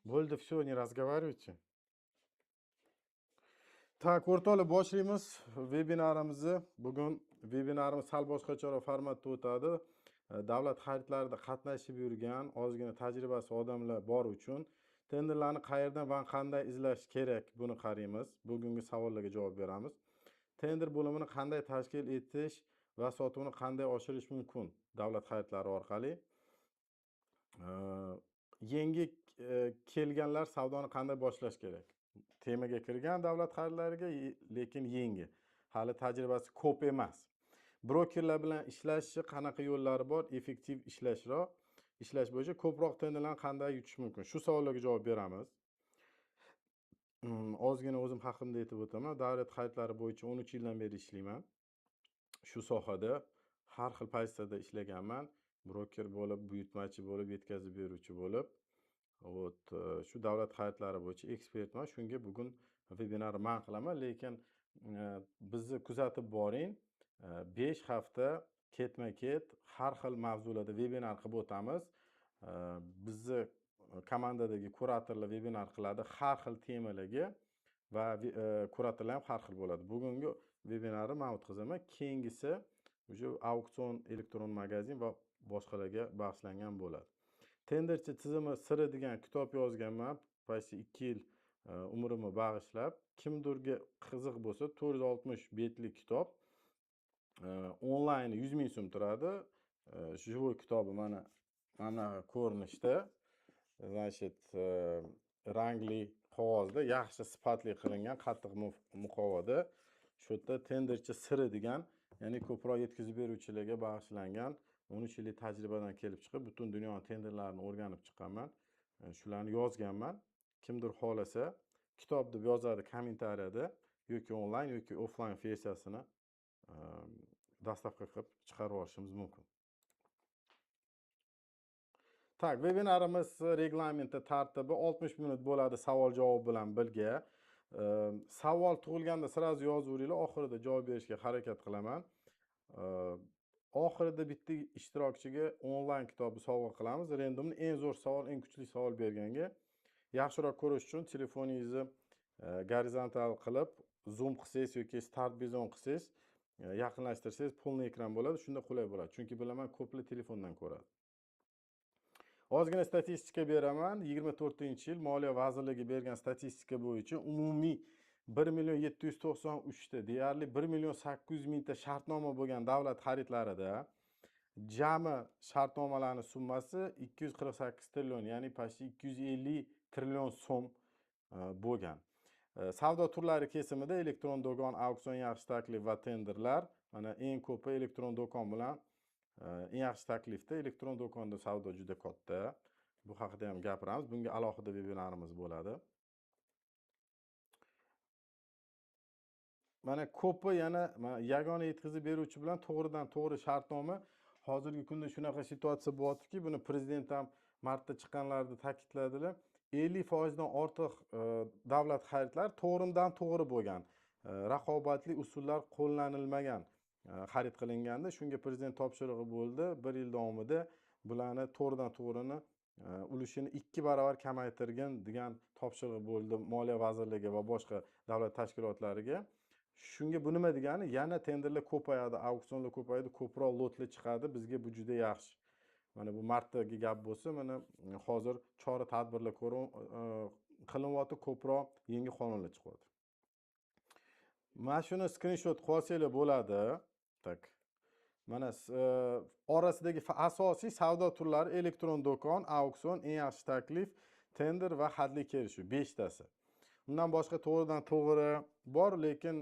Bo'ldi, все, не разговаривайте. Так, o'rtoqlar, boshlaymiz vebinarimizni. Bugun vebinarimiz sal boshqacharoq formatda o'tadi. Davlat xaridlarida qatnashib yurgan, ozgina tajribasi odamlar bor uchun tenderlarni qayerdan va qanday izlash kerak, buni qaraymiz. Bugungi savollarga javob beramiz. Tender bo'limini qanday tashkil etish va sotuvni qanday oshirish mumkin davlat xaridlari orqali. Yangi kelganlar savdoni qanday boshlash kerak? Temaga kirgan davlat xaridlariga, lekin yangi, hali tajribasi ko'p emas. Brokerlar bilan ishlashni qanaqa yo'llari bor? Effektiv ishlash bo'yicha ko'proq tenderlarni qanday yutish mumkin? Shu savollarga javob beramiz. Ozgina o'zim haqimda aytib o'taman. Davlat xaridlari bo'yicha 13 yildan beri ishlayman. Shu sohada har xil pozitsiyada ishlaganman. Broker bo'lib, buyurtmachi bo'lib, yetkazib beruvchi bo'lib. Shu davlat xaridlari bo'yicha ekspertman. Shunga bugun vebinar man qilaman, lekin bizni kuzatib boring. 5 hafta ketma-ket har xil mavzularda vebinar qilib o'tamiz. Bizni komandadagi kuratorlar vebinar qiladi har xil temalarga va kuratorlar ham har xil bo'ladi. Bugungi vebinarni men o'tkazaman. Keyingisi o'sha auksion elektron magazin va boshqalarga bag'ishlangan bo'ladi. Tenderchi tizimi siri degan kitob yozganman. Paysi 2 yil umrimni bag'ishlab, kimdirga qiziq bo'lsa 460 betlik kitob. Onlayn 100 ming so'm turadi. Живой kitobi mana bunaqa ko'rinishda, значит, rangli qog'ozda, yaxshi sifatli qilingan, qattiq muqovada. Shu yerda tenderchi siri degan, ya'ni ko'proq yetkazib beruvchilarga bag'ishlangan 13 yillik tajribadan kelib chiqib, butun dunyo tenderlarini o'rganib chiqqanman. Shularni yozganman. Kimdir xolasa, kitob deb yozadi kommentariyada, yoki onlayn yoki offlayn versiyasini dastavka qilib chiqarib olishimiz mumkin. Tak, vebinarimiz reglamenti tartibi 60 minut bo'ladi savol-javob bilan birga. Savol tug'ilganda sirazi yozaveringlar, oxirida javob berishga harakat qilaman. Oxirida bitta ishtirokchiga onlayn kitobni sovg'a qilamiz. Randomni eng zo'r savol, eng kuchli savol berganga. Yaxshiroq ko'rish uchun telefoningizni gorizontal qilib, zoom qilsangiz yoki start bizon qilsangiz, yaqinlashtirsangiz polni ekran bo'ladi. Shunda qulay bo'ladi. Chunki bilaman, ko'plar telefondan ko'radi. Ozgina statistika beraman. 24-yil Moliya vazirligi bergan statistika bo'yicha umumiy 1.793 ta, deyarli 1.800.000 ta shartnoma bo'lgan davlat xaridlarida jami shartnomalarning summasi 248 trillion, ya'ni pasti 250 trillion so'm bo'lgan. Savdo turlari kesimida elektron do'kon, auksion, yaxshi taklif va tenderlar. Mana eng ko'pi elektron do'kon bilan eng yaxshi taklifda. Elektron do'konda savdo juda katta. Bu haqida ham gapiramiz. Bunga alohida vebinarimiz bo'ladi. Mana ko'pi yana yagona yetkazib beruvchi bilan to'g'ridan to'g'ri shartnoma. Hozirgi kunda shunaqa situatsiya bo'lyaptiki, buni prezident ham martda chiqqanlarida ta'kidladilar. 50% dan ortiq davlat xaridlar to'g'ridan to'g'ri bo'lgan. Raqobatli usullar qo'llanilmagan xarid qilinganda, shunga prezident topshirig'i bo'ldi. 1 yil davomida bularni to'g'ridan to'g'rini ulushini 2 barobar kamaytirgan degan topshiriq bo'ldi Moliya vazirligi va boshqa davlat tashkilotlariga. Shunga bu nima degani? Yana tenderlar ko'payadi, auksionlar ko'payadi, ko'proq lotlar chiqadi. Bizga bu juda yaxshi. Mana bu martdagi gap bo'lsa, mana hozir chora tadbirlar qilinyapti, ko'proq yangi qonunlar chiqyapti. Mana shuni screenshot qilsanglar bo'ladi. Tak. Mana orasidagi asosiy savdo turlari elektron do'kon, auksion, eng yaxshi taklif, tender va hadli kelishuv 5 tasi. Undan boshqa to'g'ridan to'g'ri bor, lekin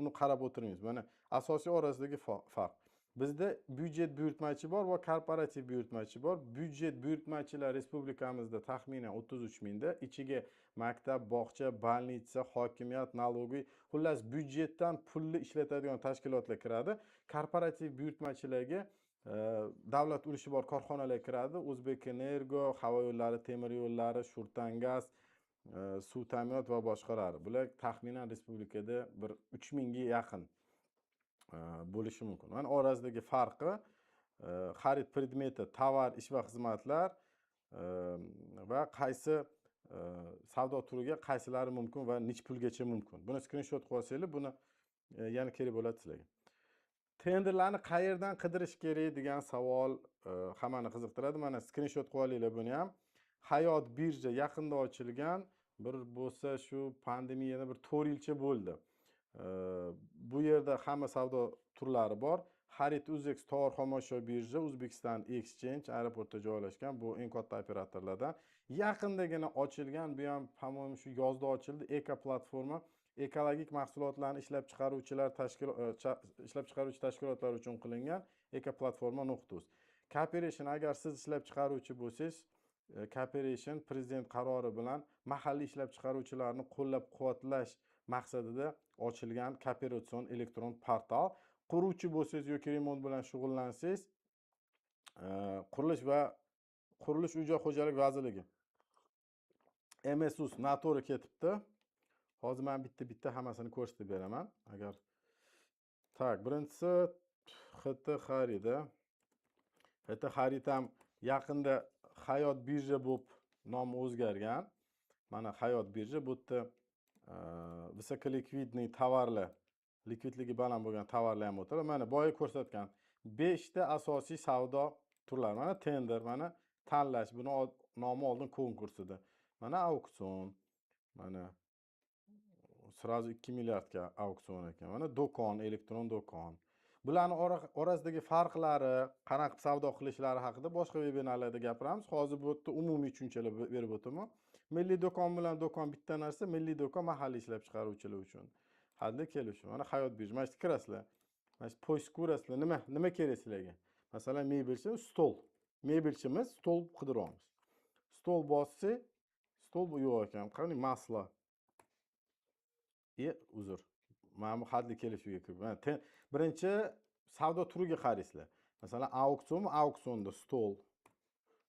uni qarab o'tirmaymiz. Mana asosiy orasidagi farq. Bizda byudjet buyurtmachi bor va korporativ buyurtmachi bor. Byudjet buyurtmachilar respublikamizda taxminan 33 mingda. Ichiga maktab, bog'cha, bolnitsa, hokimiyat, налоговый, xullas byudjetdan pulni ishlatadigan tashkilotlar kiradi. Korporativ buyurtmachilarga davlat ulushi bor korxonalar kiradi. O'zbekenergo, havo yo'llari, temir yo'llari, Shurtangaz, suv ta'minot va boshqalari. Bular taxminan respublikada bir 3 mingga yaqin bo'lishi mumkin. Mana orasidagi farqi xarid predmeti, tovar, ish va xizmatlar va qaysi savdo turiga qaysilari mumkin va necha pulgacha mumkin. Buni skrinshot qilib olsanglar, buni yana kerak bo'ladi sizlarga. Tenderlarni qayerdan qidirish kerak degan savol hammani qiziqtiradi. Mana skrinshot qilib olinglar buni ham. Hayot birja yaqinda ochilgan, bir bo'lsa shu pandemiyada bir 4 yilcha bo'ldi. Bu yerda hamma savdo turlari bor. Xarid Uzex tovar xomashyo birja, O'zbekiston Exchange aeroportda joylashgan. Bu eng katta operatorlardan. Yaqindagina ochilgan, bu ham ham shu yozda ochildi. Eka platforma ekologik mahsulotlarni ishlab chiqaruvchi tashkilotlar uchun qilingan Eka platforma.uz. Cooperation, agar siz ishlab chiqaruvchi bo'lsangiz, Cooperation prezident qarori bilan mahalliy ishlab chiqaruvchilarni qo'llab-quvvatlash maqsadida ochilgan kooperatsion elektron portal. Quruvchi bo'lsangiz yoki remont bilan shug'ullansangiz, Qurilish uy-joy xo'jaligi vazirligi MSUS noto'g'ri ketibdi. Hozir men bitta hammasini ko'rsatib beraman. Agar birinchisi HT xarid. HT xarid ham yaqinda Hayot birja bo'lib nomi o'zgargan. Mana Hayot birja bu yerda visokolikvidniy tovarlar, likvidligi baland bo'lgan tovarlar ham o'tiradi. Mana boya ko'rsatgan 5 ta asosiy savdo turlari. Mana tender, mana tanlash, buni nomi oldin konkurs edi. Mana auksion. Mana srazu 2 milliardga auksion ekan. Mana do'kon, elektron do'kon. Bularning orasidagi farqlari, qanaqa savdo qilishlari haqida boshqa vebinarlarda gapiramiz. Hozir bu yerda umumiy tushunchalar berib o'taman. Milliy do'kon bilan do'kon bitta narsa, milliy do'kon mahalliy ishlab chiqaruvchilar uchun. Hadda kelishuv. Mana Hayot birja. Mana shu kirasizlar. Mana shu poyst ko'rasizlar. Nima kerak sizlarga? Masalan, mebelchi, stol. Mebelchimiz stol qidiramiz. Stol bossi, stol bu yo'q ekan. Qani masla. Uzr. Mana bu hadli kelishuvga kirib. Birinchi savdo turiga qaraysizlar. Masalan, auksionda stol.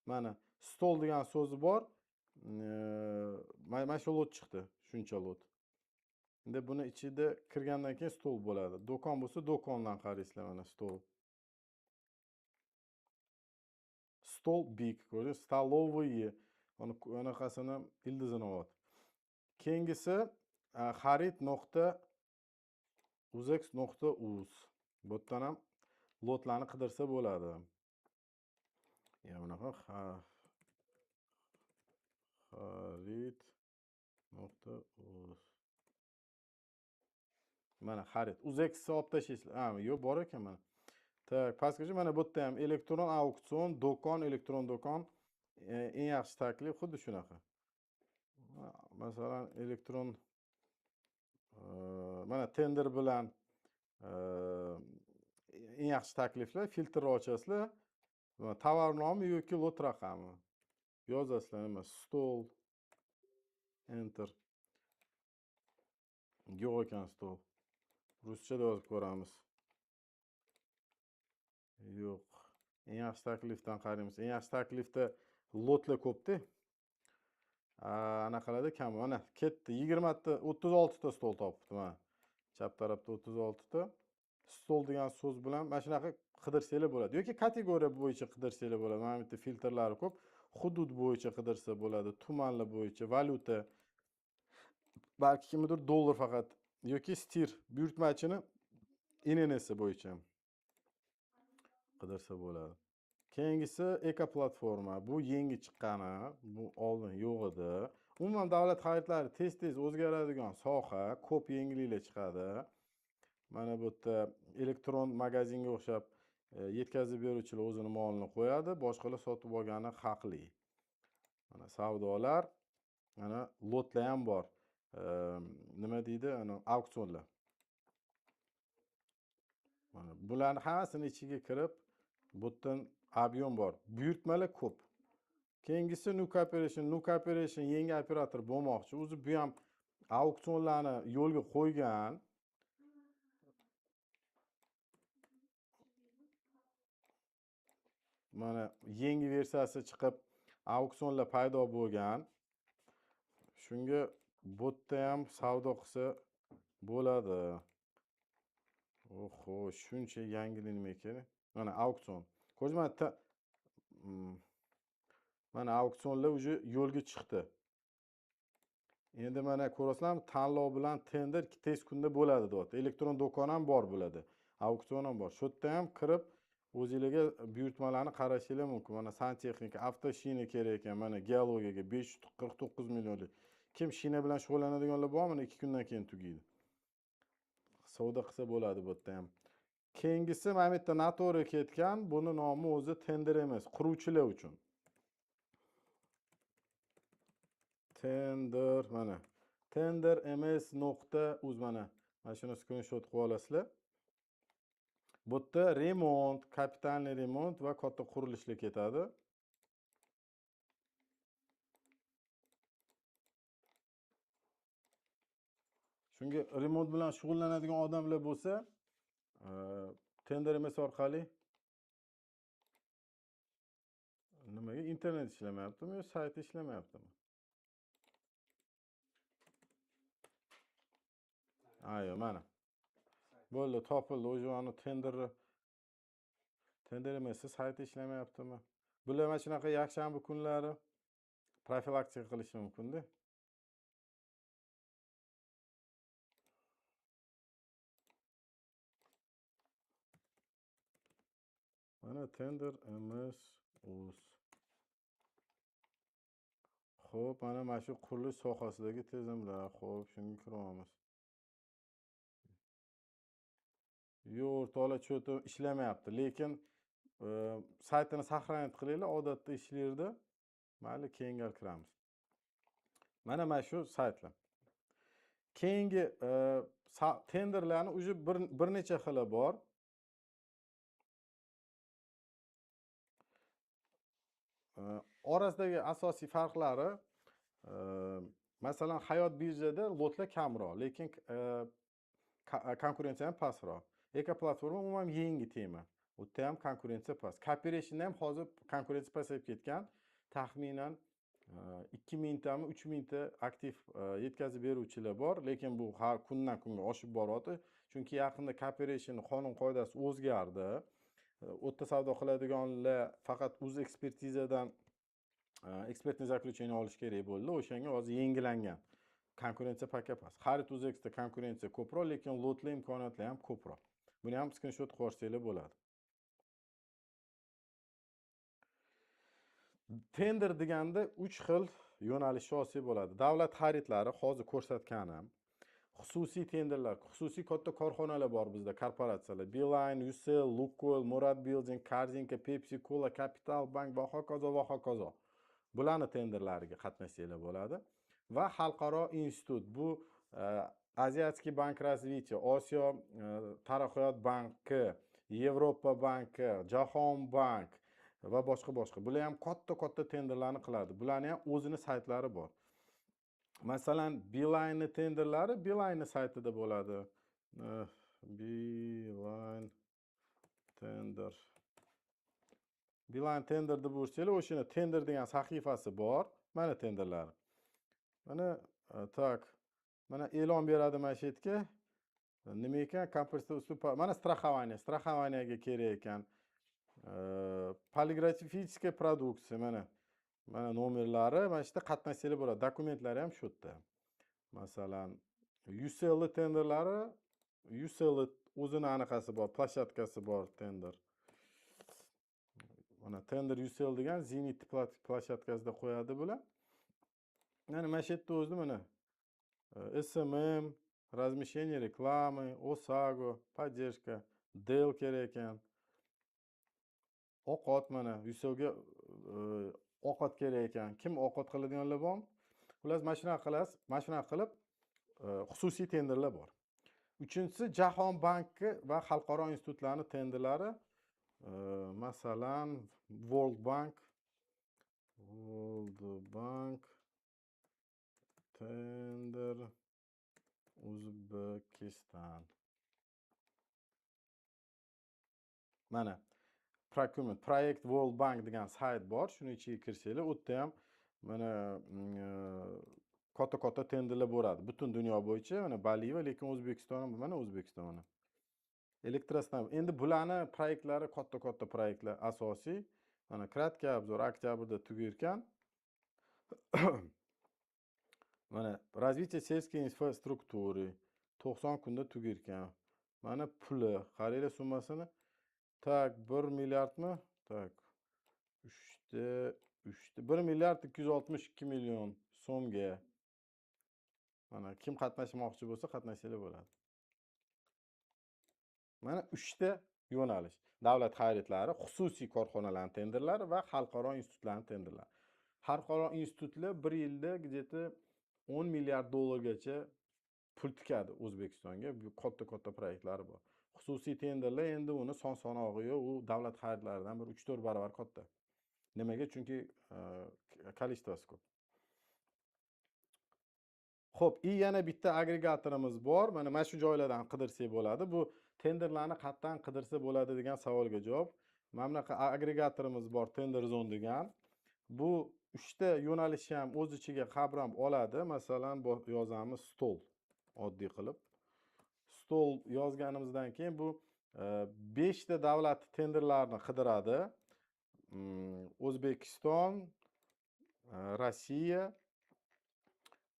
Mana stol degan so'zi bor. Mana shu lot chiqdi, shuncha lot. Endi buni ichida kirgandan keyin stol bo'ladi. Do'kon bo'lsa, do'kondan qaraysizlar. Mana stol. Stol big, ko'rdingiz? Stolovые. Anaqasini ildizini oladi. Keyingisi xarid.uzex.uz. Bu yerdan ham lotlarni qidirsa bo'ladi. Bunaqa xarid.uz. Mana xarid. Uzexni olib tashlaysizlar. Yo'q, bor ekan mana. Pastgacha mana bu yerda ham elektron auksion, do'kon, elektron do'kon eng yaxshi taklif xuddi shunaqa. Masalan, elektron mana tender bilan eng yaxshi takliflar, filtrni ochasizlar. Tovar nomi yoki lot raqami yozasizlar. Nima? Stol, enter. Yo'q ekan stol. Ruschada yozib ko'ramiz. Yo'q. Eng yaxshi taklifdan qaraymiz. Eng yaxshi taklifda lotlar ko'pda. Anaqalarda kam. Mana ketdi. 20 ta, 36 ta stol topibdi mana. Chap tarafda 36 ta. Stol degan so'z bilan mana shunaqa qidirsanglar bo'ladi. Yoki kategoriya bo'yicha qidirsanglar bo'ladi. Mana bu yerda filtrlari ko'p. Hudud bo'yicha qidirsa bo'ladi, tumanlar bo'yicha, valyuta. Balki kimdir dollar faqat yoki stir buyurtmachini INNS bo'yicha qidirsa bo'ladi. Keyingisi Eka platforma. Bu yangi chiqqani, bu oldin yo'q edi. Umuman davlat xaridlari tez-tez o'zgaradigan soha, ko'p yangiliklar chiqadi. Mana bu yerda elektron magazinga o'xshab yetkazib beruvchilar o'zini molini qo'yadi, boshqalar sotib olgani haqli. Mana savdolar, mana lotlar ham bor. Nima deydi? Ana auksionlar. Mana bularning hammasini ichiga kirib, bu yerdan ob'yom bor. Buyurtmalar ko'p. Keyingisi New Cooperation yangi operator bo'lmoqchi. O'zi bu ham auksionlarni yo'lga qo'ygan. Mana yangi versiyasi chiqib, auksionlar paydo bo'lgan. Shunga bu yerda ham savdo qilsa bo'ladi. Oho, shuncha yangilik nima ekan? Mana auksion. Ko'zma mana auksionlar уже yo'lga chiqdi. Endi mana ko'rasizlarmi, tanlov bilan tender tez kunda bo'ladi deyapti. Elektron do'kon ham bor bo'ladi. Auksion ham bor. Shu yerda ham kirib o'zingizga buyurtmalarni qarashingiz mumkin. Mana santexnika, avtoshina kerak ekan. Mana geologiyaga 549 millionlik. Kim shina bilan shug'ullanadiganlar bormi? 2 kundan keyin tugaydi. Savdo qilsa bo'ladi bu yerda ham. Keyingisi mana bu yerda noto'g'ri ketgan. Buni nomi o'zi tender emas, quruvchilar uchun. Tender mana. Tender ms.uz mana. Mana shuni screenshot qilib olasizlar. Bu yerda remont, kapitalniy remont va katta qurilishlar ketadi. Shunga remont bilan shug'ullanadigan odamlar bo'lsa, tender ms orqali nimaga internet ishlamayaptimi yo sayt ishlamayaptimi? Ayo, mana. Bo'ldi, topildi. O'sha tender emas, sayt ishlamayaptimi? Bular mana shunaqa yakshanba kunlari profilaktika qilishi mumkin-da. Mana tender emas o'z. Xo'p, mana shu qurilish sohasidagi tizimlar. Xo'p, shunga kiramiz. Yo'q, o'rtoqlar cho'ti ishlamayapti, lekin saytini saqlanib qilinglar, odatda ishlaydi. Mayli, keyinga kiramiz. Mana shu saytlar. Keyingi tenderlarni o'zi bir necha xili bor. Orasidagi asosiy farqlari, masalan, Hayot birjada lotlar kamroq, lekin konkurensiya ham pastroq. Eka platforma umuman yangi tema. U yerda ham konkurensiya past. Cooperationna ham hozir konkurensiya pasayib ketgan. Taxminan 2000 tami 3000 ta aktiv yetkazib beruvchilar bor, lekin bu har kundan kunga oshib boryapti. Chunki yaqinda Cooperation qonun qoidasi o'zgardi. O'tda savdo qiladiganlar faqat o'z ekspertizadan ekspertniy zaключение olish kerak bo'ldi. O'shanga hozir yangilangan. Konkurensiya paka past. Xarid UzXda konkurensiya ko'proq, lekin lotli imkoniyatlar ham ko'proq. Buni ham screenshot qilib olsanglar bo'ladi. Tender deganda 3 xil yo'nalish asosiy bo'ladi. Davlat xaridlari hozir ko'rsatganim. Xususiy tenderlar, xususiy katta korxonalar bor bizda, korporatsiyalar. Beeline, Ucell, Lukoil, Murad Building, Korzinka, Pepsi Cola, Capital Bank va hokazo va hokazo. Bularning tenderlariga qatnashsanglar bo'ladi. Va xalqaro institut, bu Азиатский bank развития, Osiyo taraqqiyot banki, Yevropa banki, Jahon bank va boshqa. Bular ham katta tenderlarni qiladi. Bularning ham o'zining saytlari bor. Masalan, Beeline tenderlari Beeline saytida bo'ladi. Beeline tender. Beeline tender deb ursanglar, o'shini tender degan sahifasi bor. Mana tenderlari. Mana tak. Mana e'lon beradi mana shu yerga. Nima ekan? Kompensatsiya ustupi. Mana страхование kerak ekan. Полиграфическая продукция mana. Mana nomerlari, mana shu yerda qatnashsanglar bo'ladi. Dokumentlari ham shu yerda. Masalan, Ucell tenderlari, Ucell o'zining anaqasi bor, plashatkasi bor tender. Mana tender Ucell degan Zenit plashatkasida qo'yadi bular. Mana shu yerda o'zi mana SMM, размещение рекламы, OSAGO, поддержка, Dell kerak ekan. Ovqat mana Ucellga ovqat kerak ekan. Kim ovqat qiladiganlar bormi? Ular mana shunaqa qilib xususiy tenderlar bor. Uchinchisi Jahon banki va xalqaro institutlarning tenderlari. Masalan, World Bank tender O'zbekiston. Mana procurement, Project World Bank degan sayt bor. Shuni ichiga kirsanglar, u yerda ham mana katta tenderlar bo'ladi. Butun dunyo bo'yicha mana Baliva, lekin O'zbekiston ham mana O'zbekiston mana. Elektrostam. Endi bularning proyektlari katta proyektlar asosiy. Mana kratka obzor oktyabrda tugar ekan. Mana развитие сельской инфраструктуры 90 kunda tugarkan. Mana puli, qaranglar summasini. Tak 1 milliardmi? Tak 1 milliard 262 million so'mga. Mana kim qatnashmoqchi bo'lsa qatnashsalar bo'ladi. Mana 3 ta yo'nalish. Davlat xayriyatlari, xususiy korxonalarning tenderlari va xalqaro institutlarning tenderlari. Xalqaro institutlar 1 yilda где-то 10 milliard dollargacha pul tikadi O'zbekistonga. Bu katta proyektlari bor. Xususiy tenderlar endi uni son-sanog'i yo'q, u davlat xayriyatlaridan bir 3-4 barobar katta. Nimaga? Chunki kolичествоsi ko'p. Xo'p, yana bitta agregatorimiz bor. Mana shu joylardan qidirsak bo'ladi. Bu tenderlarni qayerdan qidirsa bo'ladi degan savolga javob. Mana bunaqa agregatorimiz bor, Tender Zone degan. Bu 3 ta yo'nalish ham o'z ichiga qamrab oladi. Masalan, yozamiz stol oddiy qilib. Stol yozganimizdan keyin bu 5 ta davlat tenderlarni qidiradi. O'zbekiston, Rossiya,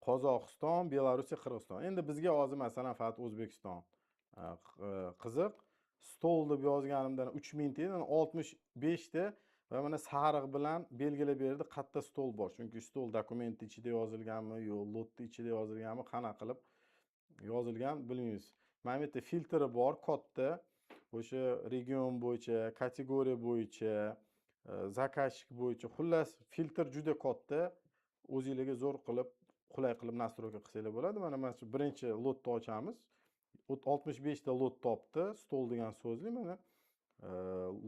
Qozog'iston, Belorussiya, Qirg'iziston. Endi bizga hozir masalan faqat O'zbekiston qiziq. Stol deb yozganimdan 3000 ta, 65 ta va mana sariq bilan belgilab berdi qayerda stol bor. Chunki stol dokumenti ichida yozilganmi, yo'q, lotni ichida yozilganmi, qanaqa qilib yozilgan bilmaymiz. Mana bu yerda filtri bor, katta. O'sha region bo'yicha, kategoriya bo'yicha, zakazchik bo'yicha, xullas filtr juda katta. O'zingizga zo'r qilib, qulay qilib nastroyka qilsanglar bo'ladi. Mana shu birinchi lotni ochamiz. 65 ta lot topdi. Stol degan so'zli mana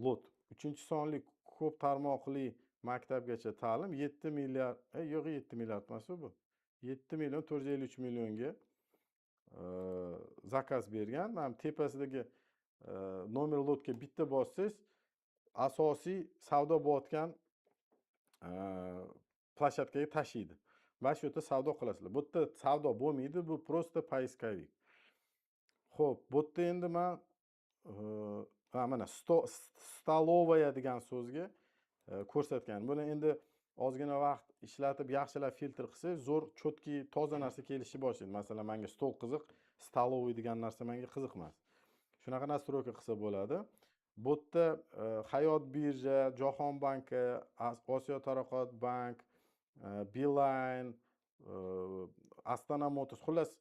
lot. 3-sonli ko'p tarmoqli maktabgacha ta'lim 7 milliard, yo'q 7 milliard emas bu. 7 million 453 millionga zakaz bergan. Mana tepasidagi nomer lotga bitta bossangiz, asosiy savdo bo'layotgan plashatkaga tashiydi. Va shu yerda savdo qilasizlar. Bu yerda savdo bo'lmaydi, bu просто поисковик. Xo'p, bu yerda endi men mana stolovaya degan so'zga ko'rsatgan. Buni endi ozgina vaqt ishlatib, yaxshilab filtr qilsangiz, zo'r, chotki, toza narsa kelishni boshlaydi. Masalan, menga stol qiziq, stalovoy degan narsa menga qiziq emas. Shunaqa nastroyka qilsa bo'ladi. Bu yerda Hayot birja, Jahon banki, Osiyo taraqqiyot bank, Beeline, Astana Motors, xullas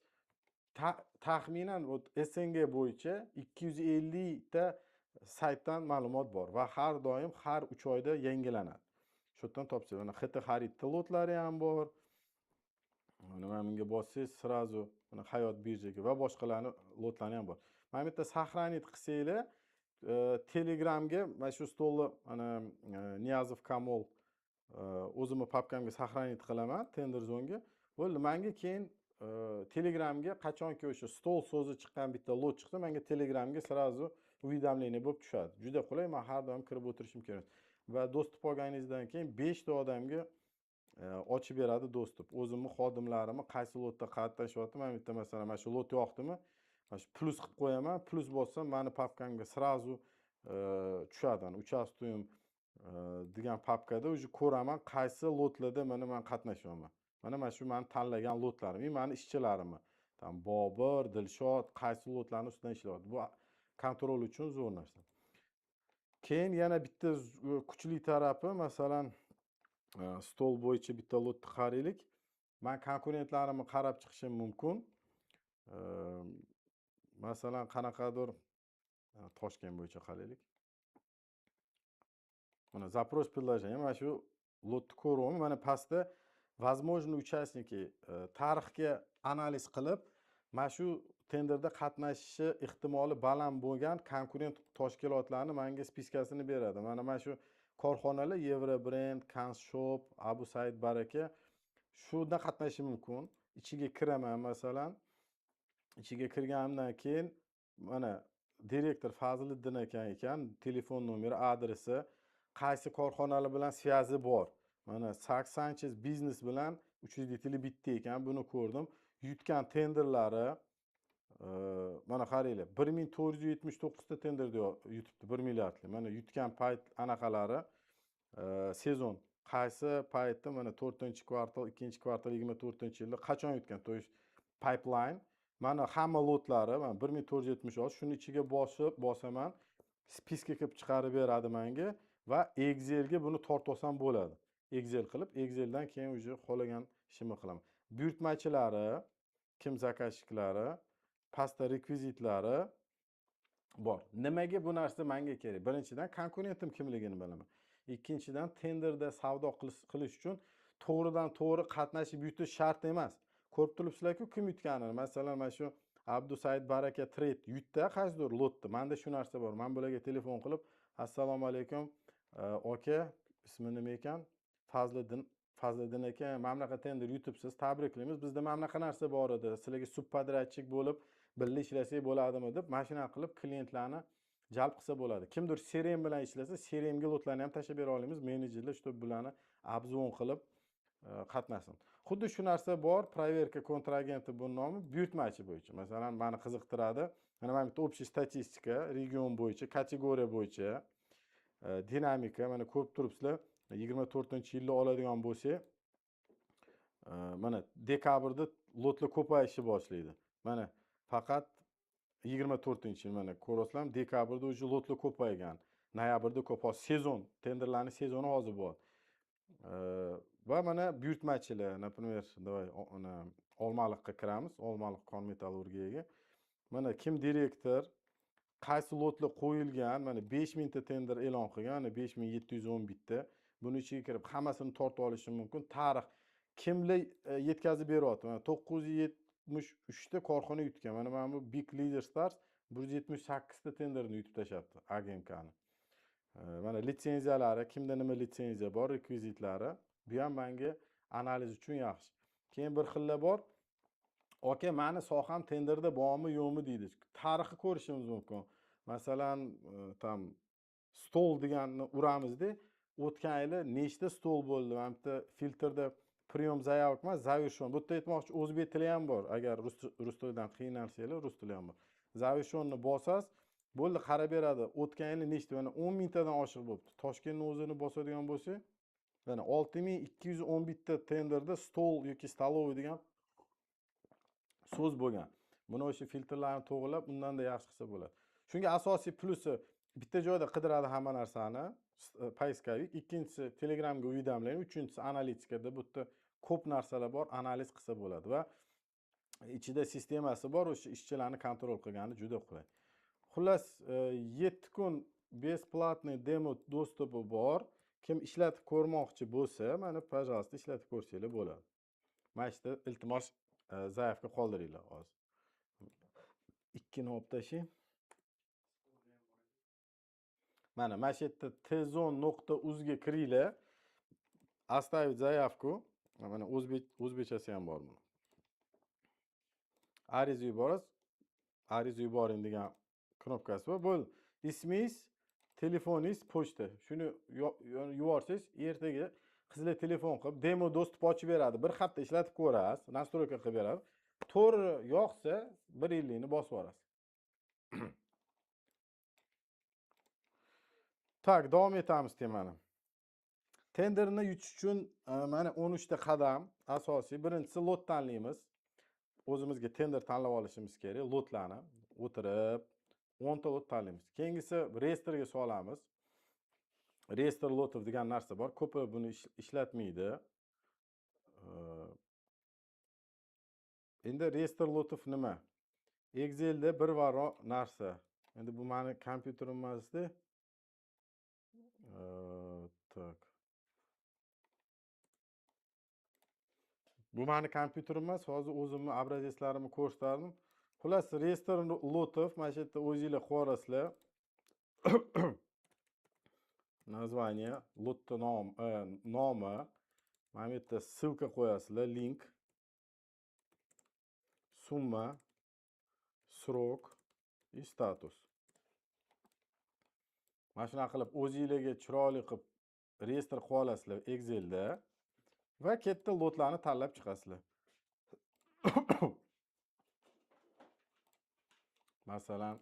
taxminan SNG bo'yicha 250 ta saytdan ma'lumot bor va har doim har 3 oyda yangilanadi. Shu yerdan topsangiz, mana XT xarid lotlari ham bor. Mana bunga bossangiz, srazu mana Hayot birjaga va boshqalarning lotlari ham bor. Mana bu yerda сохранить qilsanglar, Telegramga mana shu stolni mana Niyazov Kamol o'zimni papkamga сохранить qilaman, Tender Zone'ga. Bo'ldi, menga keyin Telegramga qachonki o'sha stol so'zi chiqqan bitta lot chiqsa, menga Telegramga srazu уведомление bo'lib tushadi. Juda qulay, men har doim kirib o'tirishim kerak. Va dostуп olganingizdan keyin 5 ta odamga ochib beradi dostуп. O'zimni xodimlarimni qaysi lotda qatnashyapti, men bitta masalan mana shu lot yoqdimi, mana shu plus qilib qo'yaman, plus bossam meni papkamga srazu tushadi. Участвуем degan papkada o'zi ko'raman qaysi lotlarda men qatnashyapman. Mana shu men tanlagan lotlarim, meni ishchilarimni. Tam Bobur, Dilshod qaysi lotlarning ustidan ishlayapti. Bu kontrol uchun zo'r narsa. Keyin yana bitta kuchli tarafi, masalan, stol bo'yicha bitta lotni qaraylik. Men konkurentlarimni qarab chiqishim mumkin. Masalan, qanaqadir Toshkent bo'yicha qaraylik. Mana запрос предложение, mana shu lotni ko'ryapman. Mana pastda возможно участники tarixga analiz qilib, mana shu tenderda qatnashishi ehtimoli baland bo'lgan konkurent tashkilotlarni menga spiskasini beradi. Mana shu korxonalar Eurobrand, Kanshop, Abu Said Baraka shunda qatnashishi mumkin. Ichiga kiraman masalan. Ichiga kirganimdan keyin mana direktor Fazliddin ekan, telefon nomeri, adresi, qaysi korxonalar bilan sviyazi bor. Mana Saks Sanchez biznes bilan uchrediteli bitta ekan, buni ko'rdim. Yutgan tenderlari mana qaranglar, 1479 ta tenderda yutibdi, 1 milliardli. Mana yutgan payt anaqalari sezon qaysi paytda mana 4-kvartal, 2-kvartal 24-yilda qachon o'tgan, to есть pipeline mana hamma lotlari mana 1476 shuni ichiga bosaman, spiska qilib chiqarib beradi menga va Excelga buni tortib olsam bo'ladi. Excel qilib, Exceldan keyin уже xohlagan ishimni qilaman. Buyurtmachilari, kim zakazchiklari, pastda rekvizitlari bor. Nimaga bu narsa menga kerak? Birinchidan konkurentim kimligini bilaman. Ikkinchidan tenderda savdo qilish uchun to'g'ridan to'g'ri qatnashib yutish shart emas. Ko'rib turibsizlar-ku kim yutganini. Masalan, mana shu Abdusaid Baraka Trade yutdi qaysidir lotni. Menda shu narsa bor. Men bularga telefon qilib, "Assalomu alaykum, aka, ismi nima ekan? Fazliddin aka, mana bunaqa tender yutibsiz, tabriklaymiz. Bizda mana bunaqa narsa bor edi. Sizlarga subpodratchik bo'lib birga ishlasak bo'ladimi?" deb mashina qilib klientlarni jalb qilsa bo'ladi. Kimdir CRM bilan ishlasa, CRMga lotlarni ham tashlab bera olamiz. Menejerlar shu bularni obzvon qilib qatnasin. Xuddi shu narsa bor. Proverka kontragenti bu nomi buyurtmachi bo'yicha. Masalan, meni qiziqtiradi. Mana bu yerda общий statistika, region bo'yicha, kategoriya bo'yicha, dinamika, mana ko'rib turibsizlar. 24-yilda oladigan bo'lsak, mana dekabrda lotlar ko'payishni boshlaydi. Mana faqat 24-yil mana ko'rasizlar, dekabrda уже lotlar ko'paygan. Noyabrda ko'p, sezon, tenderlarning sezoni hozir bor. Va mana buyurtmachilar, например, davay Olmaliqqa kiramiz, Olmaliq kon metallurgiyaga. Mana kim direktor, qaysi lotlar qo'yilgan, mana 5000 ta tender e'lon qilgan, 5711 ta. Buni ichiga kirib hammasini tortib olishim mumkin. Tarix kimlar yetkazib beryapti? Mana 973 ta korxona yutgan. Mana bu Big Leader Stars 178 ta tenderni yutib tashlabdi AGMKni. Mana litsenziyalari, kimda nima litsenziya bor, rekvizitlari, bu ham menga analiz uchun yaxshi. Keyin bir xillar bor. Aka, meni soham tenderda bormi, yo'qmi deydi. Tarixni ko'rishimiz mumkin. Masalan, tam stol deganni uramizda, o'tgan yili nechta stol bo'ldi? Mana bitta filtrda priyom zaявок emas, завершен. Bu yerda aytmoqchi, o'zbek tili ham bor. Agar rus tilidan qiynalsanglar, rus tili ham bor. Завершенni bosasiz, bo'ldi, qarab beradi. O'tgan yili nechta? Mana 10 mingtadan oshiq bo'libdi. Toshkentning o'zini bosadigan bo'lsa, mana 6211 ta tenderda stol yoki stalovoy degan so'z bo'lgan. Buni o'sha filtrlarni to'g'rilab, undan da yaxshi qilsa bo'ladi. Shunga asosiy plusi bitta joyda qidiradi hamma narsani, poiskovik, ikkinchisi Telegramga уведомление, uchinchisi analitikada bu yerda ko'p narsalar bor, analiz qilsa bo'ladi va ichida sistemasi bor, o'sha ishchilarni kontrol qilgani juda qulay. Xullas, 7 kun besplatniy demo dostupi bor. Kim ishlatib ko'rmoqchi bo'lsa, mana пожалуйста, ishlatib ko'rsanglar bo'ladi. Mana shu iltimos zaifga qoldiringlar hozir. 2 ni olib tashlang. Mana shu yerda tzon.uz ga kiringlar. Оставить заявку. Mana o'zbekchasi ham bor buni. Ariza yuborasiz. Ariza yuboring degan knopkasi bor. Bo'ldi. Ismingiz, telefoningiz, pochta. Shuni yuborsangiz, ertaga qizlar telefon qilib demo dostup ochib beradi. Bir hafta ishlatib ko'rasiz, nastroyka qilib beradi. To'g'ri yoqsa 1.50 ni bosib olasiz. Tak, davom etamiz temani. Tenderni yutish uchun mana 13 ta qadam asosiy. Birinchisi lot tanlaymiz. O'zimizga tender tanlab olishimiz kerak. Lotlarni o'tirib 10 ta lot tanlaymiz. Keyingisi reyestrga solamiz. Reyestr lotov degan narsa bor. Ko'pi buni ishlatmaydi. Endi reyestr lotov nima? Excelda bir varo narsa. Endi bu meni kompyuterim emasda. Tak. Bu meni kompyuterim emas, hozir o'zimni obrazetlarimni ko'rsatdim. Xullas, reyestr lotov mana shu yerda o'zingizlar qo'rasizlar. Название, lot nomi, mana bu yerda ссылка qo'yasizlar, link, summa, срок и status. Mana shuna qilib o'zingizlarga chiroyli qilib reyestr qilib olasizlar Excelda va katta lotlarni tanlab chiqasizlar. Masalan,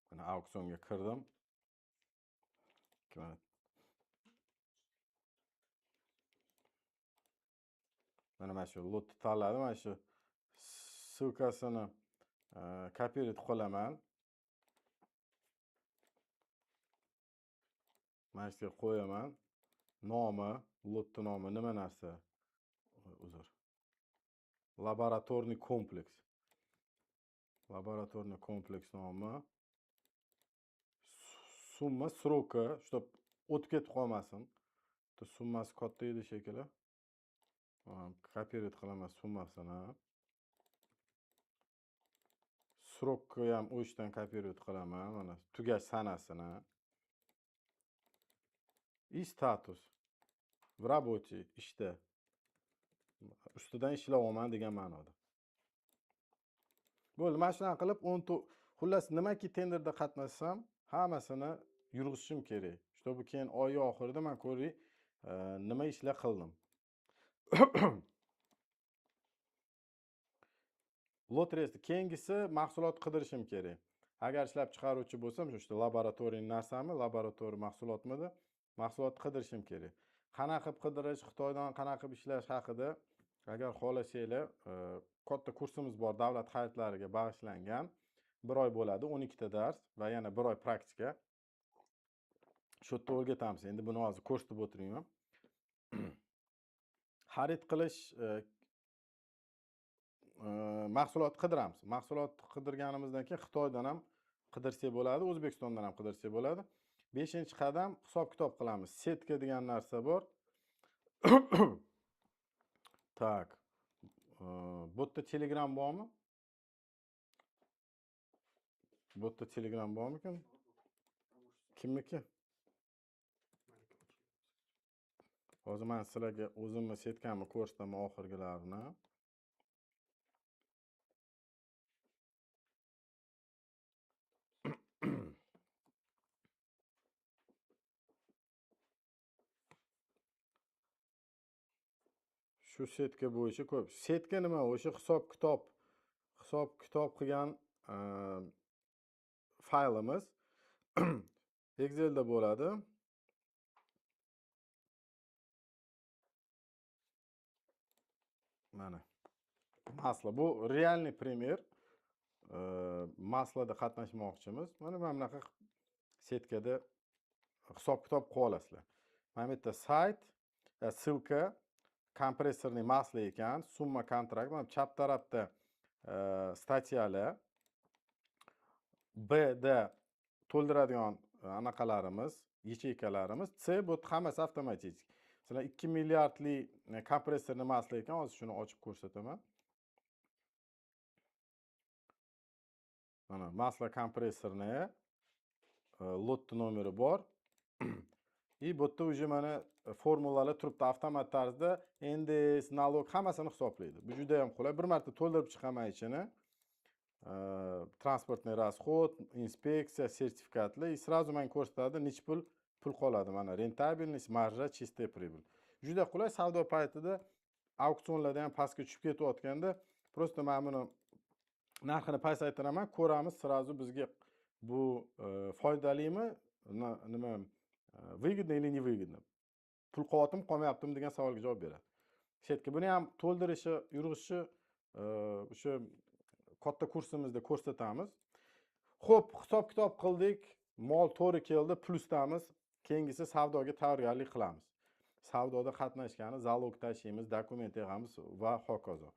mana auksionga kirdim. mana shu lotni tanladim. Mana shu ссылкасini kopировать qilaman. Mana shu yerga qo'yaman. Nomi, lotni nomi nima narsa? Uzr. Laboratorniy kompleks. Laboratorniy kompleks nomi. Summa, sroki, чтоб o'tib ketib qolmasin. Summasi katta edi shekilli. Kopировать qilaman summasini. Srokni ham o'shdan kopировать qilaman. Mana tugash sanasini. И status. В работе, ishda. Ustidan ishlayapman degan ma'noda. Bo'ldi, mana shunday qilib xullas nimaki tenderda qatnashsam, hammasini yurg'izishim kerak. Чтобы keyin oy oxirida men ko'ray, nima ishlar qildim. Lot resti keyingisi mahsulot qidirishim kerak. Agar ishlab chiqaruvchi bo'lsam, shu laboratoriy narsami, laboratoriy mahsulotmidi, mahsulot qidirishim kerak. Qanaqa qilib qidirish, Xitoydan qanaqa qilib ishlash haqida agar xohlasanglar, katta kursimiz bor davlat xaridlariga bag'ishlangan. 1 oy bo'ladi, 12 ta dars va yana 1 oy praktika. Shu yerda o'rgatamiz. Endi buni hozir ko'rsatib o'tirayman. Xarid qilish mahsulot qidiramiz. Mahsulot qidirganimizdan keyin Xitoydan ham qidirsak bo'ladi, O'zbekistondan ham qidirsak bo'ladi. 5-qadam hisob-kitob qilamiz. Setka degan narsa bor. Tak. Bu yerda Telegram bormi? Bu yerda Telegram bormikan? Kimniki? Hozir men sizlarga o'zimni setkamni ko'rsataman oxirgilarini. Shu setka bo'yicha ko'p. Setka nima? O'sha hisob-kitob qilgan faylimiz Excel'da bo'ladi. Mana. Masla bu realniy primer. Maslada qatnashmoqchimiz. Mana bunaqa setkada hisob-kitob qilib olasizlar. Mana bu yerda sayt, ссылка, kompressorning masla ekan, summa kontrakt. Mana chap tarafda statyalar, B da to'ldiradigan anaqalarimiz, yecheykalarimiz, C bu hammasi avtomatik. Sizlar 2 milliardlik kompressorning masla ekan, hozir shuni ochib ko'rsataman. Mana masla kompressorni lotni nomeri bor. И bu yerda уже mana formulalar turibdi avtomat tarzda, endeks, nalog hammasini hisoblaydi. Bu juda ham qulay. Bir marta to'ldirib chiqaman ichini. Transportniy расход, inspeksiya, sertifikatlar, и сразу men ko'rsatadi, nech pul qoladi. Mana rentabelность, marja, чистая прибыль. Juda qulay. Savdo paytida auksionlarda ham pastga tushib ketayotganda, просто men buni narxini pasaytiraman, ko'ramiz sразу bizga bu foydalimi, nima, выгодно или невыгодно. Pul qolyaptimi, qolmayaptimi degan savolga javob beradi. Setka buni ham to'ldirishi, yurg'ishi o'sha katta kursimizda ko'rsatamiz. Xo'p, hisob-kitob qildik, mol to'g'ri keldi, plusdamiz. Keyingisi savdoga tayyorgarlik qilamiz. Savdoda qatnashgani, zalog tashiymiz, dokument yig'amiz va hokazo.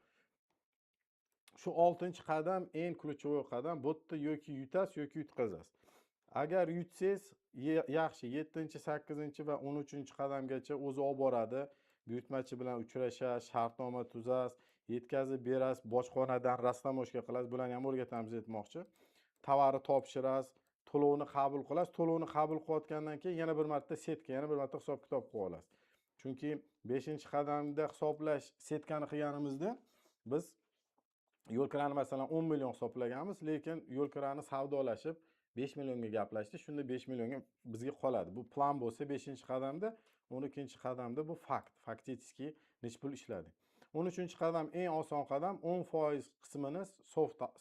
Shu 6-qadam eng ключевой qadam. Bu yerda yoki yutasiz yoki yutqazasiz. Agar yutsangiz yaxshi, 7-8 va 13-qadamgacha o'zi olib boradi. Buyurtmachi bilan uchrashash, shartnoma tuzasiz, yetkazib berasiz, bojxonadan rastamoshka qilasiz. Bularni ham o'rgatamiz aytmoqchi. Tovarni topshirasiz, to'lovni qabul qilasiz. To'lovni qabul qilayotgandan keyin yana bir marta setka, yana bir marta hisob-kitob qilib olasiz. Chunki 5-qadamda hisoblash setkani qilganimizda biz yo'l kirani masalan 10 million hisoblaganmiz, lekin yo'l kirani savdolashib 5 millionga gaplashdi. Shunda 5 millionga bizga qoladi. Bu plan bo'lsa 5-qadamda, 12-qadamda bu fakt. Faktiski nech pul ishladi. 13-qadam eng oson qadam, 10% qismini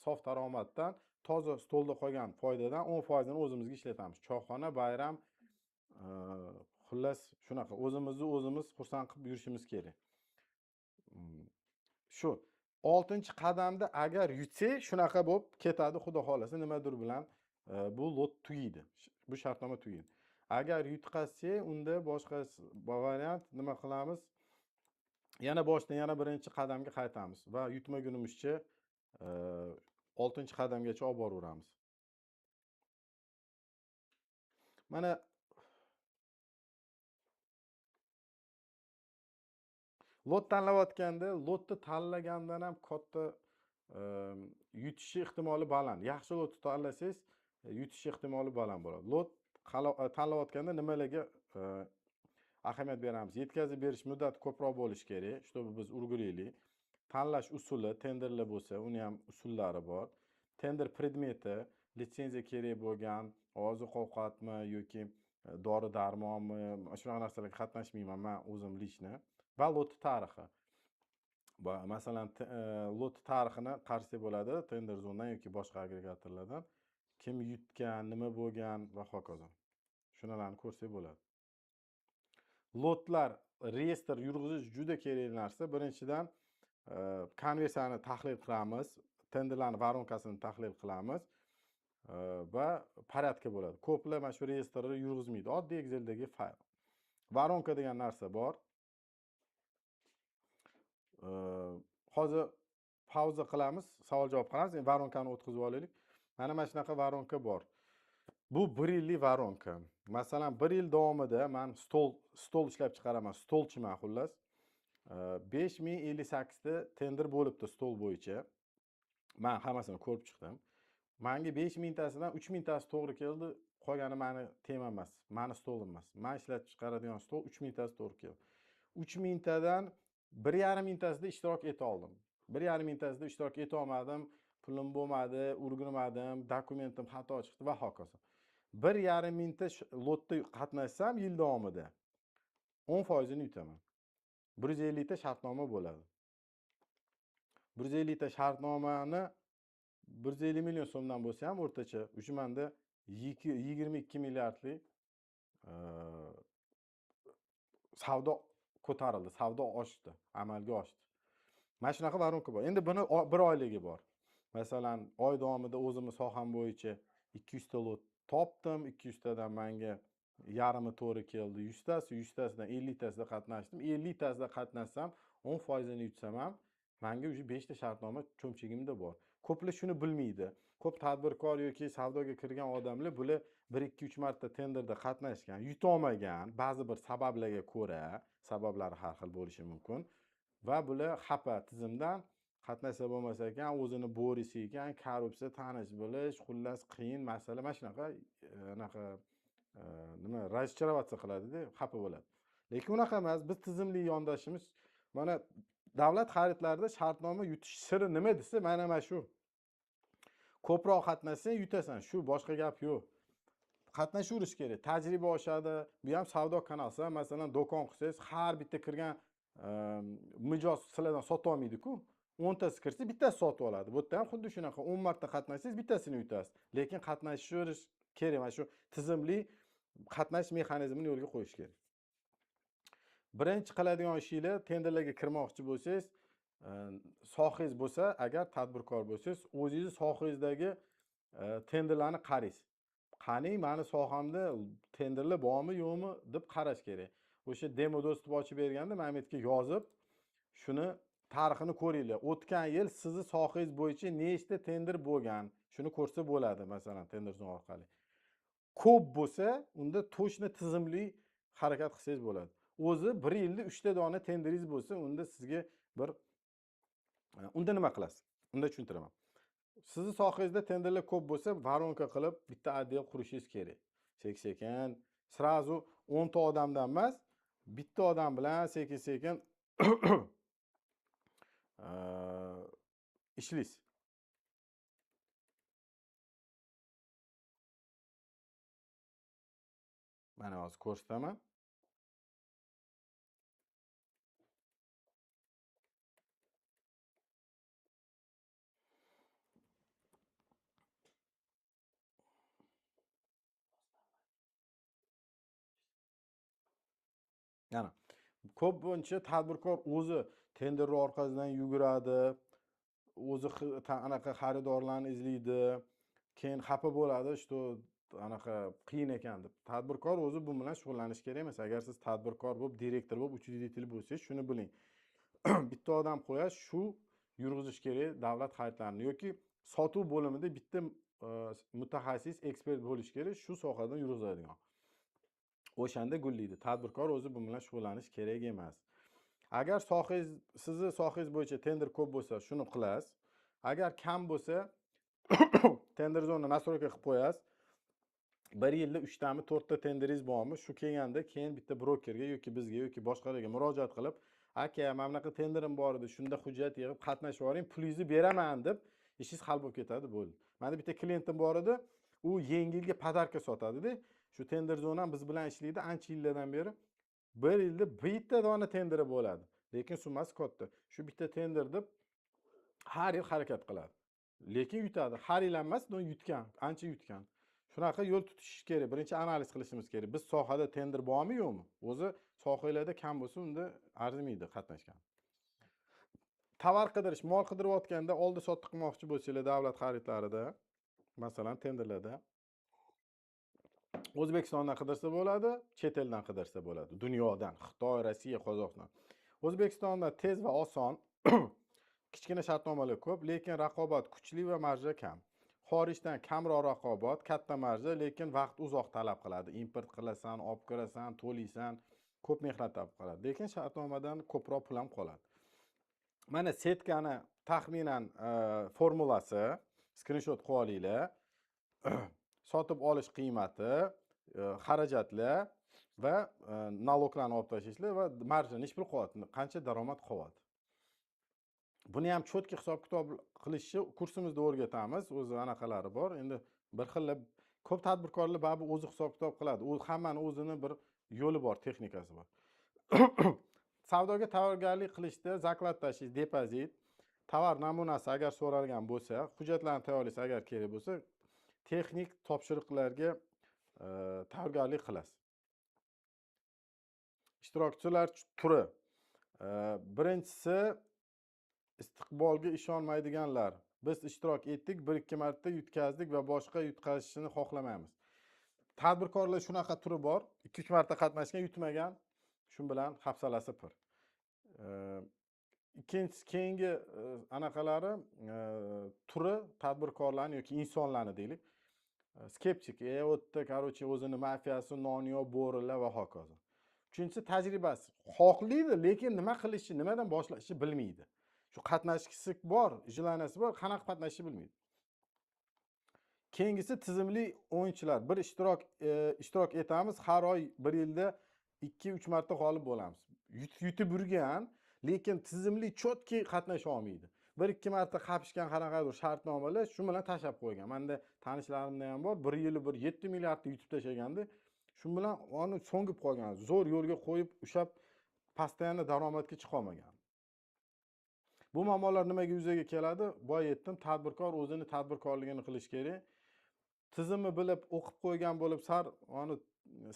sof daromaddan, toza stolda qolgan foydadan 10% ni o'zimizga ishlatamiz. Choyxona, bayram, xullas shunaqa o'zimizni o'zimiz xursand qilib yurishimiz kerak. Shu 6-qadamda agar yutsak, shunaqa bo'lib ketadi, xudo xolasa nimadir bilan bu lot tugaydi. Bu shartnoma tugaydi. Agar yutqazsak, unda boshqa variant nima qilamiz? Yana boshdan yana birinchi qadamga qaytamiz va yutmagunimizcha 6-qadamgacha olib boraveramiz. Mana lot tanlayotganda, lotni tanlagandan ham katta yutishi ehtimoli baland. Yaxshi lotni tanlasangiz, yutish ehtimoli baland bo'ladi. Lot tanlayotganda nimalarga ahamiyat beramiz? Yetkazib berish muddati ko'proq bo'lishi kerak, чтобы biz ulguraylik. Tanlash usuli, tenderlar bo'lsa, uni ham usullari bor. Tender predmeti, litsenziya kerak bo'lgan, oziq-ovqatmi yoki dori-darmonmi, shunaqa narsalarga qatnashmayman men o'zim lично. Va lot tarixi. Masalan, lot tarixini qarashsa bo'ladi, tender zondan yoki boshqa agregatorlardan. Kim yutgan, nima bo'lgan va hokazo. Shunalarni ko'rsak bo'ladi. Lotlar reyestr yurg'izish juda kerak narsa. Birinchidan konversiyani tahlil qilamiz, tenderlarning varonkasini tahlil qilamiz va porядка bo'ladi. Ko'plar mana shu reyestrni yurg'izmaydi. Oddiy Excel'dagi fayl. Varonka degan narsa bor. Hozir pauza qilamiz, savol-javob qilamiz. Endi varonkani o'tkazib olaylik. Mana shunaqa varonka bor. Bu 1 yillik varonka. Masalan, 1 yil davomida men stol ishlab chiqaraman, stolchiman xullas. 5058 ta tender bo'libdi stol bo'yicha. Men hammasini ko'rib chiqdim. Menga 5000 tasidan 3000 tasi to'g'ri keldi, qolgani meni tema emas, meni stolim emas. Men ishlab chiqaradigan stol 3000 tasi to'g'ri keldi. 3000 tadan 1,5 mingtasida ishtirok eta oldim. 1,5 mingtasida ishtirok eta olmadim, pulim bo'lmadi, ulgurmadim, dokumentim xato chiqdi va hokazo. 1,5 mingta lotda qatnashsam yil davomida 10% ni yutaman. 150 ta shartnoma bo'ladi. 150 ta shartnomani 150 million so'mdan bo'lsa ham o'rtacha menda 22 milliardlik savdo ko'tarildi, savdo oshdi, amalga oshdi. Mana shunaqa varonka bor. Endi buni bir oyligi bor. Masalan, oy davomida o'zimiz soham bo'yicha 200 ta lot topdim, 200 tadan menga yarmi to'g'ri keldi, 100 tasi, 100 tasidan 50 tasida qatnashdim. 50 tasida qatnashsam, 10% ni yutsam ham menga уже 5 ta shartnoma cho'mchigimda bor. Ko'plar shuni bilmaydi. Ko'p tadbirkor yoki savdoga kirgan odamlar bular 1-2-3 marta tenderda qatnashgan, yuta olmagan, ba'zi bir sabablarga ko'ra, sabablari har xil bo'lishi mumkin. Va bular xafa tizimdan qatnashsa bo'lmasa ekan, o'zini bo'risi ekan, korrupsiya tanish bilish, xullas qiyin masala. Mana shunaqa nima razочароваться qiladi-da, xafa bo'ladi. Lekin unaqa emas, biz tizimli yondashimiz. Mana davlat xaridlarida shartnoma yutish siri nima desa, mana shu. Ko'proq qatnashsang yutasan, shu boshqa gap yo'q. Qatnashaverish kerak, tajriba oshadi. Bu ham savdo kanalsa, masalan, do'kon qilsangiz, har bitta kirgan mijoz sizlardan sotib olmaydi-ku. 10 tasi kirsa, bittasi sotib oladi. Bu yerda ham xuddi shunaqa 10 marta qatnashsangiz, bittasini yutasiz. Lekin qatnashaverish kerak. Mana shu tizimli qatnash mexanizmini yo'lga qo'yish kerak. Birinchi qiladigan ishinglar, tenderlarga kirmoqchi bo'lsangiz, sohangiz bo'lsa, agar tadbirkor bo'lsangiz, o'zingiz sohangizdagi tenderlarni qaraysiz. Qani, meni sohamda tenderlar bormi, yo'qmi deb qarash kerak. O'sha demo dostupni ochib berganda men bu yerga yozib, shuni tarixini ko'ringlar. O'tgan yil sizni sohangiz bo'yicha nechta tender bo'lgan, shuni ko'rsa bo'ladi, masalan, tender zon orqali. Ko'p bo'lsa, unda to'shni tizimli harakat qilsangiz bo'ladi. O'zi 1 yilda 3 ta dona tenderingiz bo'lsa, unda sizga bir unda nima qilasiz? Unda tushuntiraman. Sizni sohangizda tenderlar ko'p bo'lsa, varonka qilib bitta отдел qurishingiz kerak. Sekin-sekin, srazu 10 ta odamdan emas, bitta odam bilan sekin-sekin ishlaysiz. Mana hozir ko'rsataman. Yana ko'pincha tadbirkor o'zi tenderni orqasidan yuguradi, o'zi anaqa xaridorlarni izlaydi, keyin xafa bo'ladi, что anaqa qiyin ekan deb. Tadbirkor o'zi bu bilan shug'ullanish kerak emas. Agar siz tadbirkor bo'lib, direktor bo'lib, uchredитель bo'lsangiz, shuni biling. Bitta odam qo'yasiz, shu yurg'izish kerak davlat xaridlarini yoki sotuv bo'limida bitta mutaxassis, ekspert bo'lish kerak, shu sohadan yurg'izadigan. O'shanda gullaydi. Tadbirkor o'zi bu bilan shug'ullanish kerak emas. Agar sizni sohangiz bo'yicha tender ko'p bo'lsa, shuni qilasiz. Agar kam bo'lsa, tender zona nastroyka qilib qo'yasiz. Bir yilda 3 tami 4 ta tenderingiz bormi? Shu kelganda keyin bitta brokerga yoki bizga yoki boshqalarga murojaat qilib, "Aka, mana bunaqa tenderim bor edi, shunda hujjat yig'ib qatnashib yuboring, pulingizni beraman" deb ishingiz hal bo'lib ketadi, bo'ldi. Menda bitta klientim bor edi, u yengilga podarka sotadi-da. Shu tender zona biz bilan ishlaydi ancha yillardan beri. Bir yilda bitta dona tenderi bo'ladi, lekin summasi katta. Shu bitta tender deb har yil harakat qiladi. Lekin yutadi. Har yil emas, yutgan, ancha yutgan. Shunaqa yo'l tutish kerak. Birinchi analiz qilishimiz kerak. Biz sohada tender bormi, yo'qmi? O'zi sohalarda kam bo'lsa, unda arzimaydi qatnashgan. Tovar qidirish, mol qidirayotganda oldi sotdi qilmoqchi bo'lsanglar davlat xaridlarida, masalan, tenderlarda O'zbekistondan qidirsa bo'ladi, chet eldan qidirsa bo'ladi. Dunyodan, Xitoy, Rossiya, Qozog'iston. O'zbekistonda tez va oson, kichkina shartnomalar ko'p, lekin raqobat kuchli va marja kam. Xorijdan kamroq raqobat, katta marja, lekin vaqt uzoq talab qiladi. Import qilasan, olib kirasan, to'laysan, ko'p mehnat talab qiladi. Lekin shartnomadan ko'proq pul ham qoladi. Mana setkani taxminan formulasi, screenshot qilib olinglar. Sotib olish qiymati, xarajatlar va naloglarni olib tashlashlar va marja nechta pul qolyapti, qancha daromad qolyapti. Buni ham cho'tki hisob-kitob qilishni kursimizda o'rgatamiz. O'zi anaqalari bor. Endi bir xil ko'p tadbirkorlar baribir o'zi hisob-kitob qiladi. U hammani o'zini bir yo'li bor, texnikasi bor. Savdoga tayyorgarlik qilishda zaklad tashish, depozit, tovar namunasi agar so'ralgan bo'lsa, hujjatlarni tayyorlash agar kerak bo'lsa, texnik topshiriqlarga tayyorgarlik qilasiz. Ishtirokchilar turi. Birinchisi istiqbolga ishonmaydiganlar. Biz ishtirok etdik, 1-2 marta yutkazdik va boshqa yutkazishini xohlamaymiz. Tadbirkorlar shunaqa turi bor. 2-3 marta qatnashgan, yutmagan, shu bilan hafsalasi pir. Keyingi anaqalari turi tadbirkorlarni yoki insonlarni deylik. Skeptik, o'tda, короче, o'zini mafiyasi, noniyo, bo'rilar va hokazo. Uchinchisi tajribasi. Xohlaydi, lekin nima qilishi, nimadan boshlashni bilmaydi. Shu qatnashgisi bor, ijlanasi bor, qanaqa qatnashni bilmaydi. Keyingisi tizimli o'yinchilar. Bir ishtirok etamiz, har oy, bir yilda 2-3 marta g'olib bo'lamiz. Yutib yurgan, lekin tizimli cho'tki qatnasha olmaydi. 1-2 marta qapishgan qanaqadir shartnomalar shu bilan tashab qo'ygan. Menda tanishlarimda ham bor, bir yili bir 7 milliardni yutib tashagandi. Shu bilan uni so'ngib qolgan. Zo'r yo'lga qo'yib, ushab постоянно daromadga chiqa olmagan. Bu muammolar nimaga yuzaga keladi? Boya aytdim, tadbirkor o'zini tadbirkorligini qilish kerak. Tizimni bilib, o'qib qo'ygan bo'lib,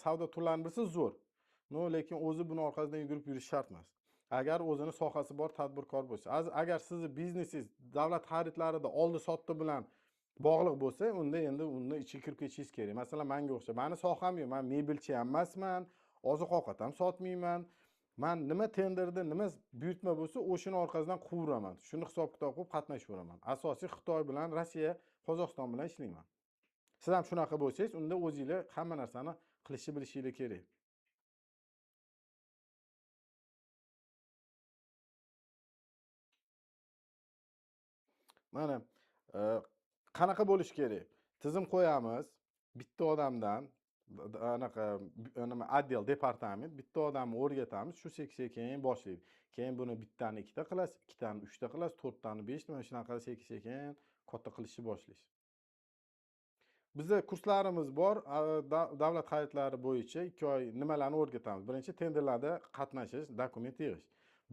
savdo turlarini bilsa zo'r. Lekin o'zi buni orqasidan yugurib yurish shart emas. Agar o'zini sohasi bor tadbirkor bo'lsa, agar sizni biznesingiz davlat xaridlarida oldi sotdi bilan bog'liq bo'lsa, unda endi uni ichiga kirib ketishingiz kerak. Masalan, menga o'xshab, meni soham yo'q, men mebelchi ham emasman, oziq-ovqat ham sotmayman. Men nima tenderda, nima buyurtma bo'lsa, o'shini orqasidan quvuraman. Shuni hisob-kitob qilib qatnashaveraman. Asosiy Xitoy bilan, Rossiya, Qozog'iston bilan ishlayman. Siz ham shunaqa bo'lsangiz, unda o'zingizlar hamma narsani qilishni bilishingiz kerak. Mana qanaqa bo'lish kerak? Tizim qo'yamiz, bitta odamdan anaqa nima otdel, departament bitta odamni o'rgatamiz, shu sekin boshlaydi. Keyin buni bittani 2 ta qilasiz, 2 tani 3 ta qilasiz, 4 tani 5 ta, mana shunaqa sekin katta qilishni boshlaysiz. Bizda kurslarimiz bor, davlat xaridlari bo'yicha 2 oy nimalarni o'rgatamiz. Birinchi tenderlarda qatnashish, dokument yig'ish,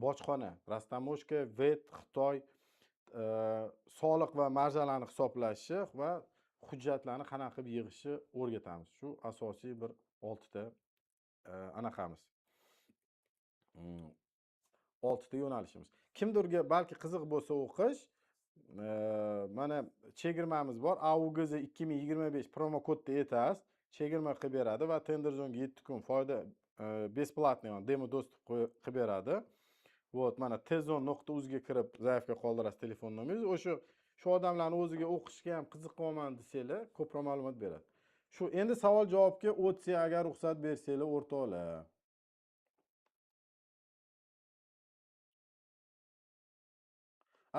bojxona, rastamoshka, vet, Xitoy, soliq va marjalarni hisoblashi va hujjatlarni qanaqa qilib yig'ishni o'rgatamiz. Shu asosiy bir 6 ta anaqamiz. 6 ta yo'nalishimiz. Kimdirga balki qiziq bo'lsa o'qish, mana chegirmamiz bor. AUGZ 2025 promo kodda aytasiz, chegirma qilib beradi va Tenderzonga 7 kun foyda besplatniy demo dostуп qilib beradi. Вот, mana tezon.uz ga kirib zaifga qoldirasiz telefon nomeringizni. Shu odamlarni o'ziga o'qishga ham qiziqyapman desanglar, ko'proq ma'lumot beradi. Shu endi savol javobga o'tsa agar ruxsat bersanglar o'rtoqlar.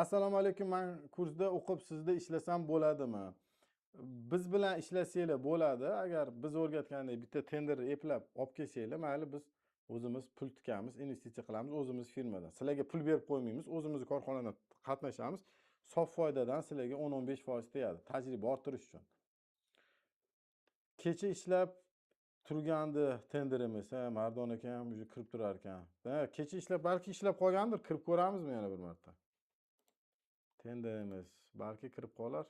Assalomu alaykum, men kursda o'qib sizda ishlasam bo'ladimi? Biz bilan ishlasanglar bo'ladi. Agar biz o'rgatgandek bitta tender eplab olib kelsanglar, mayli biz o'zimiz pul tikamiz, investitsiya qilamiz o'zimiz firmadan. Sizlarga pul berib qo'ymaymiz, o'zimiz korxonadan qatnashamiz. Sof foydadan sizlarga 10-15% tegadi, tajriba orttirish uchun. Kecha ishlab turgandi tenderimiz, Mardon aka ham уже kirib turar ekan. Kecha ishlab, balki ishlab qolgandir, kirib ko'ramizmi yana bir marta? Tenderimiz balki kirib qolar.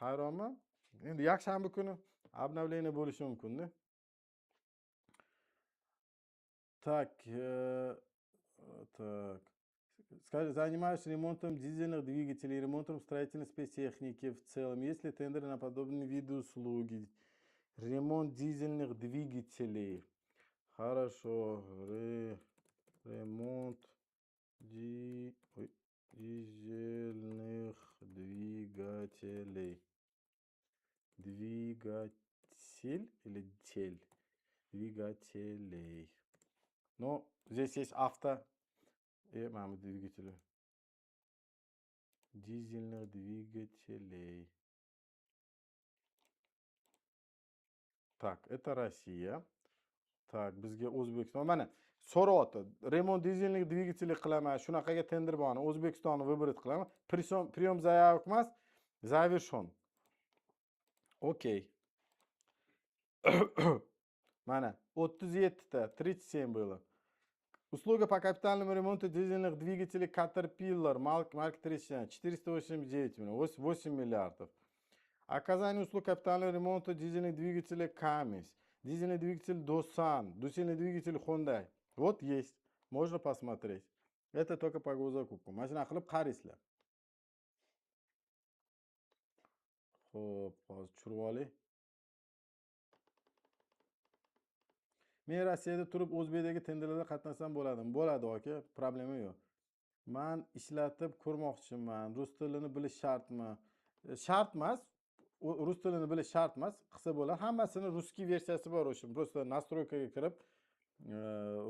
Hayronman. Endi yakshanba kuni обновление bo'lishi mumkin-da. Так, так. Скажи, занимаюсь ремонтом дизельных двигателей, ремонтом строительной спецтехники в целом. Есть ли тендеры на подобные виды услуги? Ремонт дизельных двигателей. Хорошо. Ремонт дизельных двигателей. Двигатель или тель? Двигателей. Но здесь есть авто и мама двигателя. Дизельных двигателей. Так, это Россия. Так, bizga O'zbekiston. Mana so'rayapti. Remont dizelnik двигателей qilaman. Shunaqaga tender borni. O'zbekistonni выбрать qilaman. Прием заявок emas, завершен. Okey. Mana 37 ta, 37 было. Услуга по капитальному ремонту дизельных двигателей Caterpillar, марка 37, 489 миллионов, 8 миллиардов. Оказание услуг капитального ремонта дизельных двигателей Камис, дизельный двигатель Досан, дизельный двигатель Hyundai. Вот есть, можно посмотреть. Это только по госзакупку. Машина qilib qaraysizlar. Xo'p, hozir tushirib olay. Men Rossiyada turib O'zbekdagi tenderlarda qatnashsam bo'ladimi? Bo'ladi aka, problema yo'q. Men ishlatib ko'rmoqchiman. Rus tilini bilish shartmi? Shart emas. Rus tilini bilish shart emas. Qilsa bo'ladi. Hammasini ruskiy versiyasi bor o'sha. Просто настройкаga kirib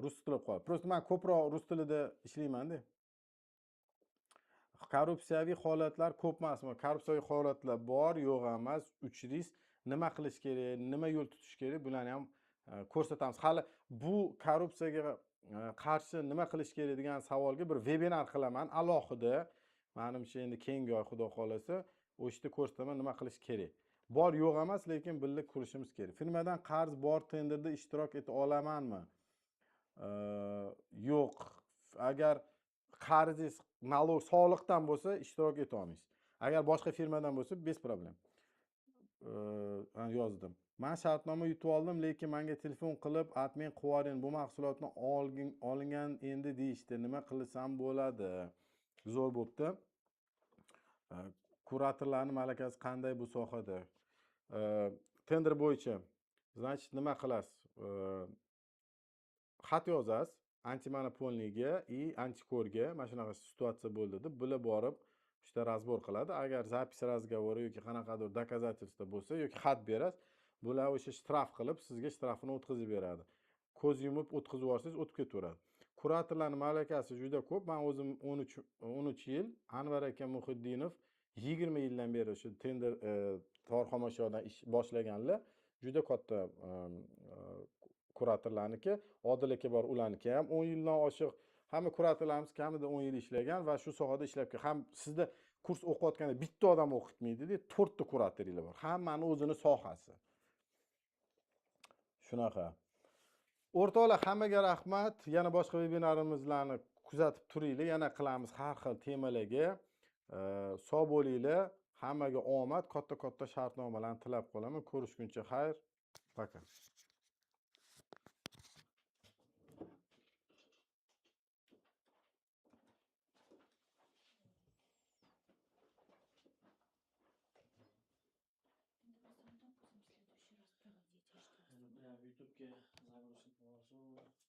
rus tilib qo'yib. Просто men ko'proq rus tilida ishlayman-da. Korrupsiyaviy holatlar ko'p emasmi? Korrupsiyaviy holatlar bor, yo'q emas. 3 risk. Nima qilish kerak, nima yo'l tutish kerak, bularni ham ko'rsatamiz. Hali bu korrupsiyaga qarshi nima qilish kerak degan savolga bir webinar qilaman alohida. Menimcha endi keyingi oy xudo xolasa o'shda ko'rsataman nima qilish kerak. Bor yo'q emas, lekin birga ko'rishimiz kerak. Firmadan qarz bor tenderda ishtirok eta olamanmi? Yo'q. Agar qarzingiz налог soliqdan bo'lsa ishtirok eta olmaysiz. Agar boshqa firmadan bo'lsa без проблем. Yozdim. Men shartnoma yutib oldim, lekin menga telefon qilib, "Admin qivoring, bu mahsulotni olingan endi" deyishdi. Nima qilsam bo'ladi? Zo'r bo'pti. Kuratorlarning malakasi qanday bu sohada? Tender bo'yicha, значит, nima qilasiz? Xat yozasiz antimonopolniga и antikorga, mana shunaqa situatsiya bo'ldi deb, bular borib ishda razbor qiladi. Agar zapis razgovori yoki qanaqadir доказательство bo'lsa yoki xat berasiz, bular o'sha shtraf qilib sizga shtrafini o'tkazib beradi. Ko'z yumib o'tkazib yuborsangiz o'tib ketaveradi. Kuratorlarning malakasi juda ko'p. Men o'zim 13 yil, Anvar aka Muhiddinov 20 yildan beri shu tender torxomashyodan ish boshlaganlar. Juda katta kuratorlarniki, Odil aka bor, ularniki ham 10 yildan oshiq. Hamma kuratorlarimiz kamida 10 yil ishlagan va shu sohada ishlab kelgan. Ham sizda kurs o'qiyotganda bitta odam o'qitmaydi-da, 4 ta kuratoringlar bor. Hammani o'zini sohasi. Shunaqa. O'rtoqlar, hammaga rahmat. Yana boshqa vebinarimizlarni kuzatib turinglar. Yana qilamiz har xil temalarga. Sog' bo'linglar. Hammaga omad, katta shartnomalarni tilab qolaman. Ko'rishguncha xayr. Пока. YouTube'ga загрузка qilyapmiz.